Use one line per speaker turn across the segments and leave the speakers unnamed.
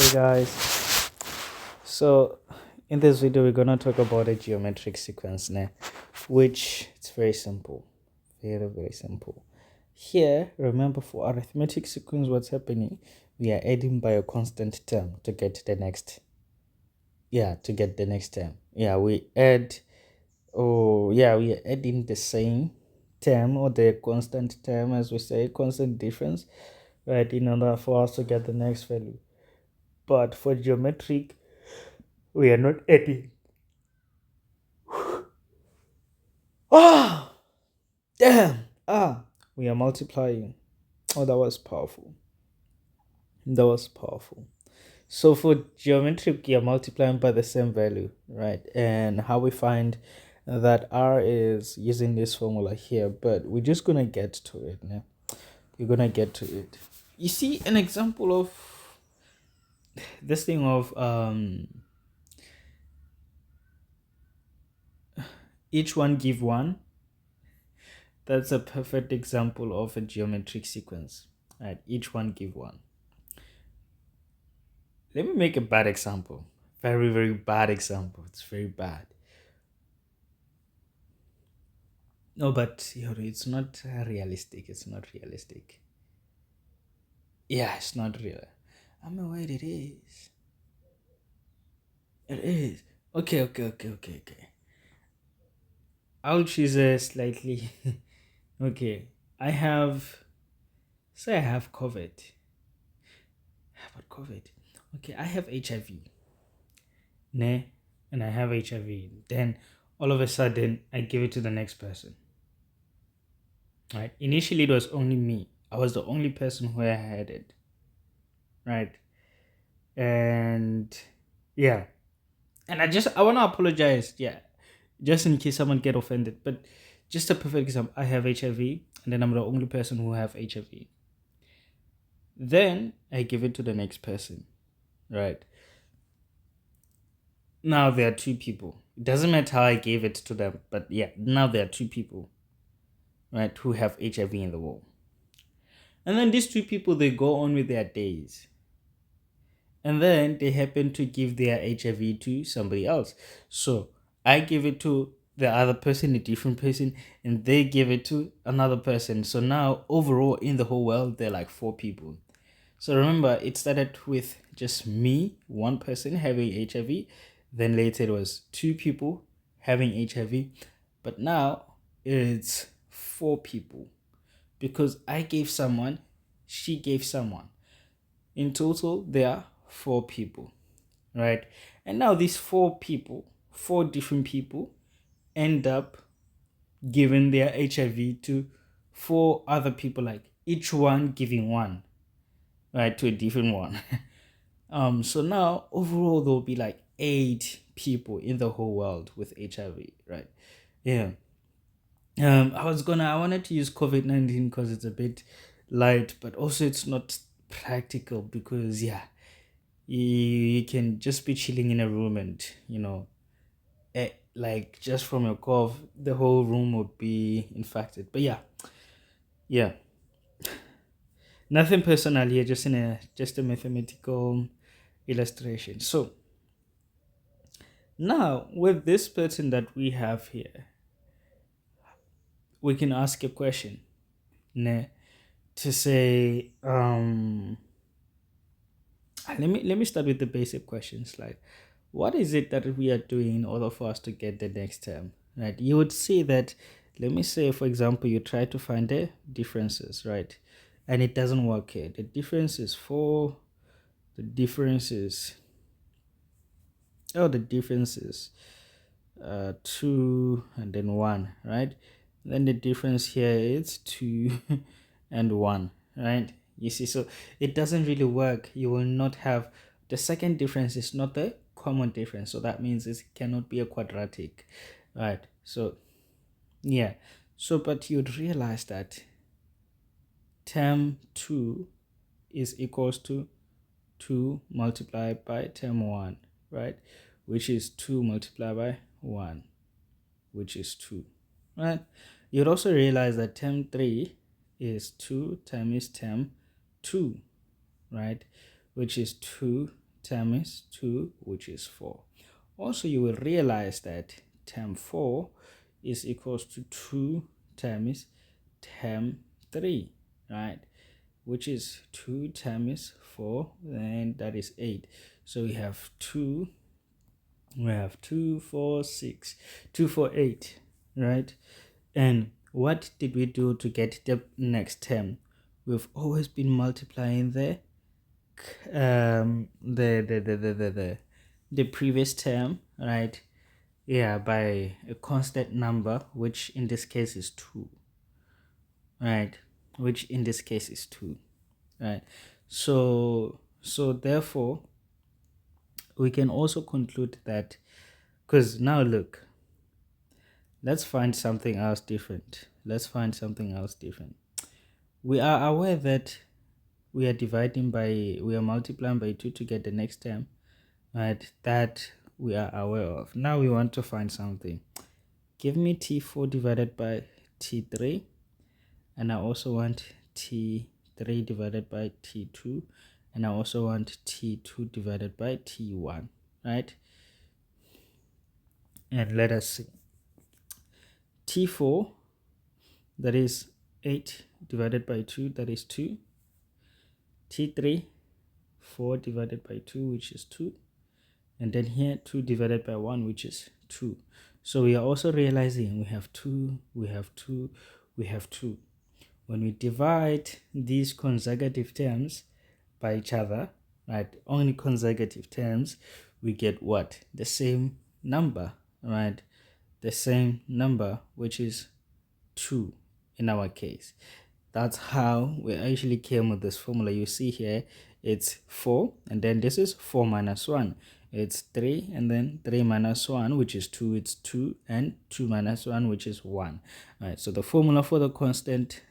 Hey guys, so in this video we're gonna talk about a geometric sequence now, which it's very simple, very simple. Here, remember for arithmetic sequence, what's happening? We are adding by a constant term to get the next, term. We add, we are adding the same term or the constant term, as we say, constant difference, right? In order for us to get the next value. But for geometric, we are not adding. Ah, damn. We are multiplying. Oh, that was powerful. So for geometric, we are multiplying by the same value, right? And how we find that r is using this formula here, but we're just gonna get to it now. We're gonna get to it. You see an example of this thing of each one give one. That's a perfect example of a geometric sequence, right? Each one give one. Let me make a bad example. Very bad example. It's very bad. No, but it's not realistic. It's not realistic. Yeah, it's not real. I'm aware it is. It is. Okay. I'll choose a slightly. Okay. I have. Say I have COVID. How about COVID? Okay, I have HIV. Ne? And I have HIV. Then all of a sudden, I give it to the next person. Right? Initially, it was only me. I was the only person who had it. Right? And yeah. And I want to apologize. Yeah. Just in case someone get offended. But just a perfect example. I have HIV. And then I'm the only person who have HIV. Then I give it to the next person. Right? Now there are two people. It doesn't matter how I gave it to them. But yeah, now there are two people. Right? Who have HIV in the world. And then these two people, they go on with their days. And then they happen to give their HIV to somebody else. So I give it to the other person, a different person, and they give it to another person. So now overall in the whole world, there are like 4 people. So remember, it started with just me, one person having HIV. Then later it was 2 people having HIV. But now it's 4 people. Because I gave someone, she gave someone. In total, there are 4 people, right? And now these 4 people, 4 different people, end up giving their HIV to 4 other people, like each one giving one, right, to a different one. So now overall there'll be like 8 people in the whole world with HIV, right? Yeah. I wanted to use COVID-19 because it's a bit light, but also it's not practical because you can just be chilling in a room and like just from your cough the whole room would be infected. But yeah, nothing personal here, just a mathematical illustration. So now with this person that we have here, we can ask a question, ne, to say let me start with the basic questions, like what is it that we are doing in order for us to get the next term, right? You would say that, let me say for example, you try to find the differences, right? And it doesn't work here. The difference is 4, the difference is 2 and then 1, right? Then the difference here is 2 and 1, right? You see, so it doesn't really work. You will not have, the second difference is not a common difference, so that means it cannot be a quadratic, right? So yeah, so but you'd realize that term 2 is equals to 2 multiplied by term 1, right? Which is 2 multiplied by 1, which is 2, right? You'd also realize that term 3 is 2 times term 2, right? Which is 2 term is 2, which is 4. Also, you will realize that term 4 is equals to 2 times term 3, right? Which is 2 times 4, and that is 8. So we have 2, 4, 6, 2, 4, 8, right? And what did we do to get the next term? We've always been multiplying the previous term, right? Yeah, by a constant number, which in this case is 2, right? Which in this case is 2, right? So therefore we can also conclude that, because now look, let's find something else different. We are aware that we are multiplying by 2 to get the next term, right? That we are aware of. Now we want to find something. Give me T4 divided by T3, and I also want T3 divided by T2, and I also want T2 divided by T1, right? And let us see. T4, that is 8 divided by 2, that is 2. T3, 4 divided by 2, which is 2. And then here 2 divided by 1, which is 2. So we are also realizing we have 2, we have 2, we have 2. When we divide these consecutive terms by each other, right, only consecutive terms, we get what? The same number, right? The same number, which is 2 in our case. That's how we actually came with this formula. You see here, it's 4, and then this is 4 minus 1. It's 3, and then 3 minus 1, which is 2. It's 2, and 2 minus 1, which is 1. All right, so the formula for the constant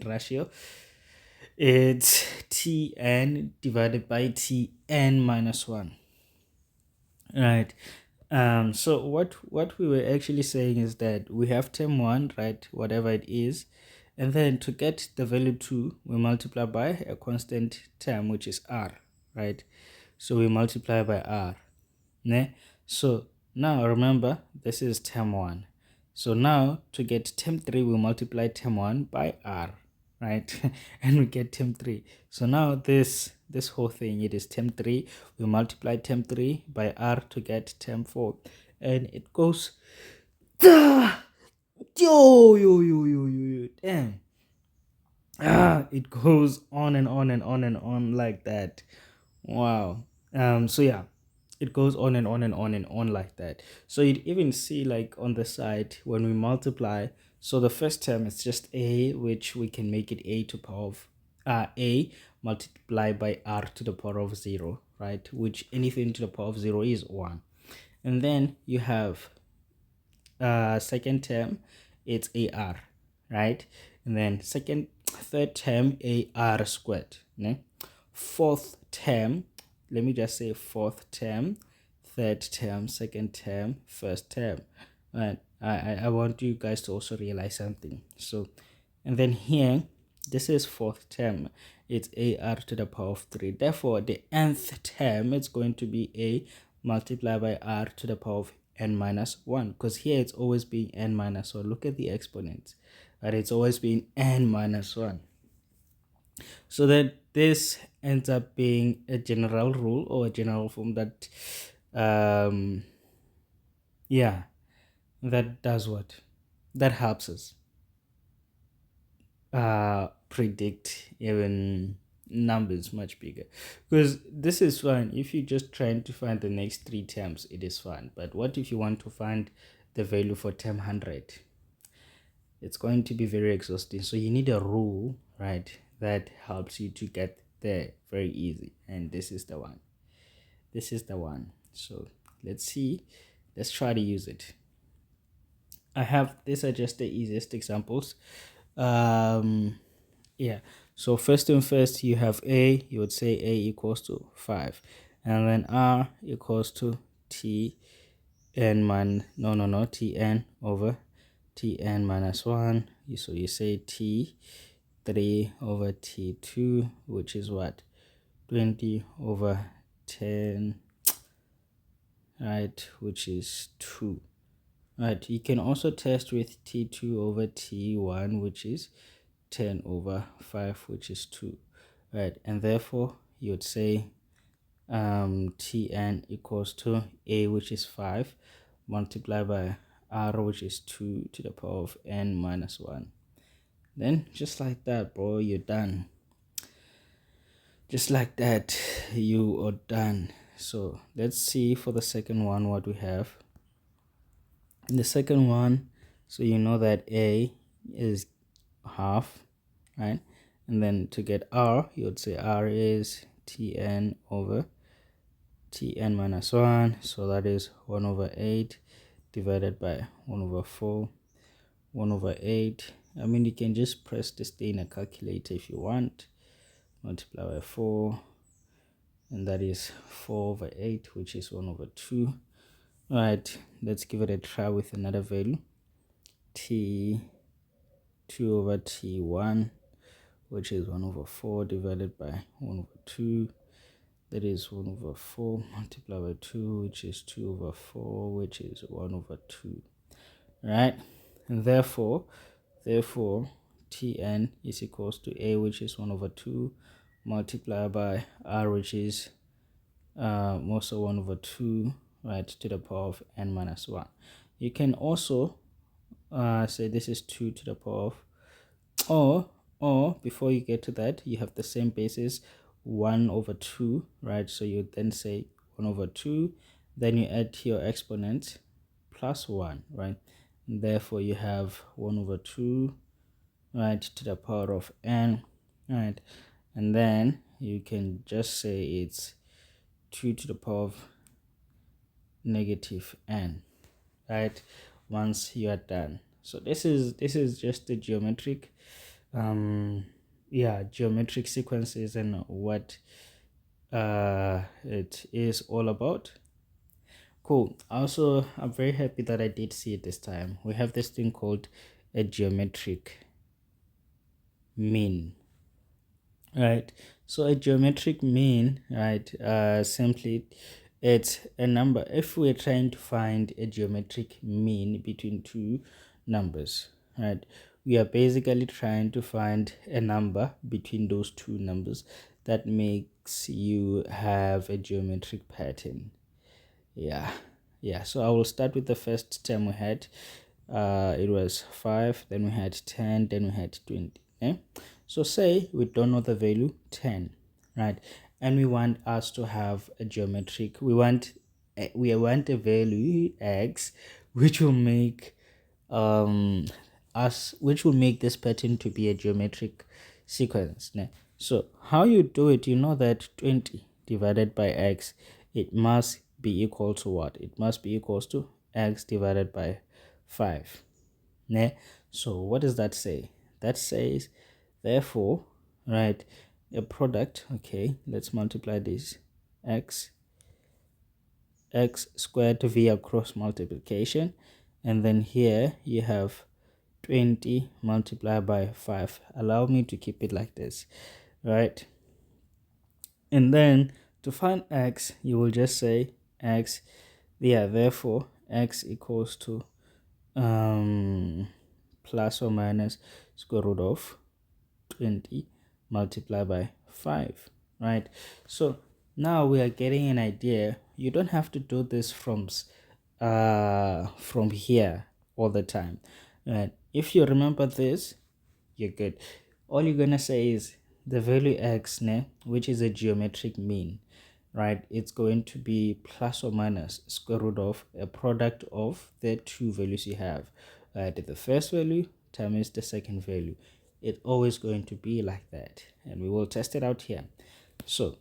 ratio, it's Tn divided by Tn minus 1. Right. So what we were actually saying is that we have term 1, right, whatever it is, and then to get the value 2, we multiply by a constant term, which is r, right? So we multiply by r. Ne? So now remember, this is term 1. So now to get term 3, we multiply term 1 by r, right? And we get term 3. So now this whole thing, it is term 3. We multiply term 3 by r to get term 4. And it goes damn. It goes on and on and on and on like that. Wow. So yeah, it goes on and on and on and on like that. So you'd even see, like, on the side when we multiply, so the first term is just a, which we can make it a to the power of a multiplied by r to the power of 0, right? Which anything to the power of 0 is 1. And then you have second term, it's ar, right? And then third term, ar squared. Ne? Fourth term, let me just say fourth term, third term, second term, first term. And I want you guys to also realize something. So, and then here, this is fourth term. It's ar to the power of 3. Therefore, the nth term, it's going to be a multiplied by r to the power of n minus 1. Because here it's always being n minus 1. Look at the exponents. But it's always been n minus 1. So that this ends up being a general rule or a general form that that does what? That helps us predict even numbers much bigger, because this is fine if you're just trying to find the next 3 terms, it is fine. But what if you want to find the value for term 100? It's going to be very exhausting. So you need a rule, right, that helps you to get there very easy, and this is the one. So let's try to use it. These are just the easiest examples. So first and first, you have a, you would say a equals to 5, and then r equals to tn over tn minus 1. So you say t3 over t2, which is what? 20 over 10, right, which is 2. Right, you can also test with t2 over t1, which is 10 over 5, which is 2. Right, and therefore you would say tn equals to a, which is 5, multiplied by r, which is 2 to the power of n minus 1. Then just like that, bro, you're done. Just like that, you are done. So let's see for the second one what we have. In the second one, so you know that a is half, right? And then to get r, you would say r is tn over tn minus 1, so that is 1 over 8 divided by 1 over 4, 1 over 8. I mean, you can just press this thing in a calculator if you want. Multiply by 4, and that is 4 over 8, which is 1 over 2. Right, let's give it a try with another value. T2 over t1, which is 1 over 4 divided by 1 over 2. That is 1 over 4 multiplied by 2, which is 2 over 4, which is 1 over 2. Right, and therefore tn is equals to a, which is 1 over 2, multiplied by r, which is also 1 over 2, right, to the power of n minus 1. You can also say this is 2 to the power of, or before you get to that, you have the same basis, 1 over 2, right? So you then say 1 over 2, then you add your exponent plus 1, right? And therefore you have 1 over 2, right, to the power of n, right? And then you can just say it's 2 to the power of negative n, right, once you are done. So this is just the geometric geometric sequences and what it is all about. Cool. Also, I'm very happy that I did see it this time. We have this thing called a geometric mean, right? So a geometric mean, right, simply it's a number. If we're trying to find a geometric mean between two numbers, right, we are basically trying to find a number between those two numbers that makes you have a geometric pattern. Yeah, so I will start with the first term we had. It was 5, then we had 10, then we had 20. So say we don't know the value 10, right, and we want us to have a geometric, we want a value x which will make this pattern to be a geometric sequence. So how you do it, you know that 20 divided by x, it must be equal to what? It must be equals to x divided by 5. So what does that say? That says, therefore, right, a product, okay, let's multiply this, x squared via cross multiplication, and then here you have 20 multiplied by 5. Allow me to keep it like this, right? And then to find x, you will just say x, therefore x equals to plus or minus square root of 20 multiplied by 5, right? So now we are getting an idea. You don't have to do this from here all the time, right? If you remember this, you're good. All you're gonna say is the value x, which is a geometric mean, right, it's going to be plus or minus square root of a product of the two values you have, right? The first value times the second value. It's always going to be like that, and we will test it out here. So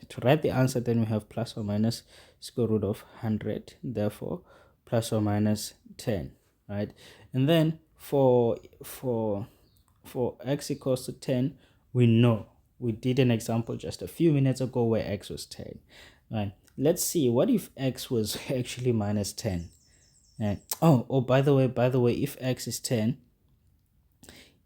to write the answer, then we have plus or minus square root of 100, therefore plus or minus 10, right? And then for x equals to 10, we know we did an example just a few minutes ago where x was 10, right? Let's see, what if x was actually minus 10? And by the way, if x is 10,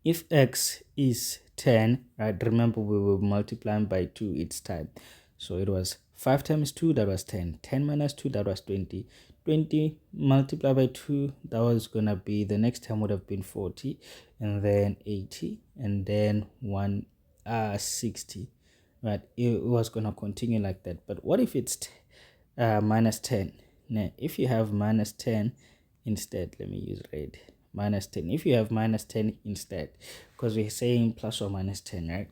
if x is 10, right? Remember, we were multiplying by 2 each time. So it was 5 times 2, that was 10. 10 minus 2, that was 20. 20 multiplied by 2, that was gonna be, the next term would have been 40, and then 80, and then 60, right? It was gonna continue like that. But what if it's minus 10? Now, if you have minus 10 instead, let me use red, minus 10. If you have minus 10 instead, because we're saying plus or minus 10, right?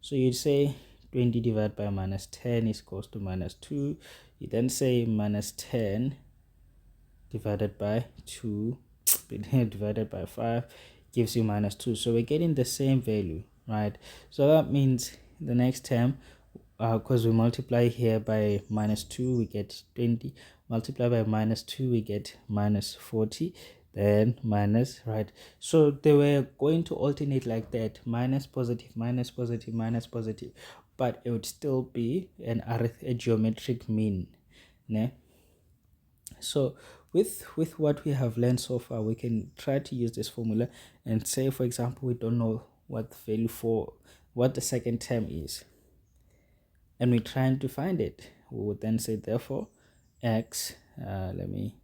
So you'd say 20 divided by minus 10 is equals to minus 2. You then say minus 10 divided by 2 divided by 5 gives you minus 2. So we're getting the same value, right? So that means the next term, because we multiply here by minus 2, we get 20. Multiply by minus 2, we get minus 40, then minus, right? So they were going to alternate like that, minus positive, minus positive, minus positive, but it would still be a geometric mean, né? So with what we have learned so far, we can try to use this formula and say, for example, we don't know what the value for what the second term is, and we're trying to find it. We would then say therefore x, let me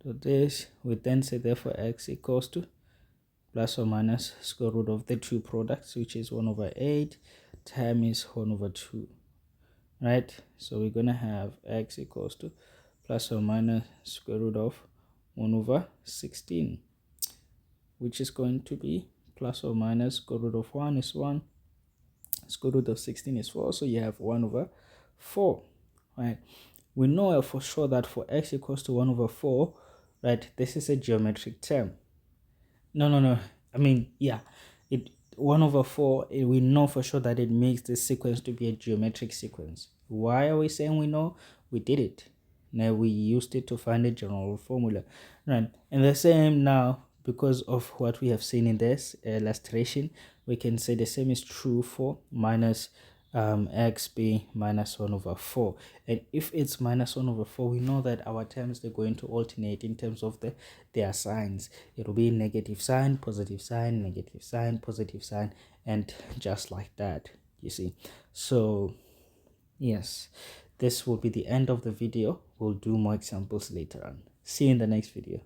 do this, we then say therefore x equals to plus or minus square root of the two products, which is 1 over 8 times 1 over 2, right? So we're gonna have x equals to plus or minus square root of 1 over 16, which is going to be plus or minus square root of 1 is 1, square root of 16 is 4, so you have 1 over 4, right? We know for sure that for x equals to 1 over 4, right, this is a geometric term. No, I mean, yeah, it 1 over 4, we know for sure that it makes this sequence to be a geometric sequence. Why are we saying we know? We did it. Now we used it to find a general formula, right? And the same now, because of what we have seen in this illustration, we can say the same is true for minus x being minus 1 over 4. And if it's minus 1 over 4, we know that our terms, they're going to alternate in terms of their signs. It will be negative sign, positive sign, negative sign, positive sign, and just like that, you see. So yes, this will be the end of the video. We'll do more examples later on. See you in the next video.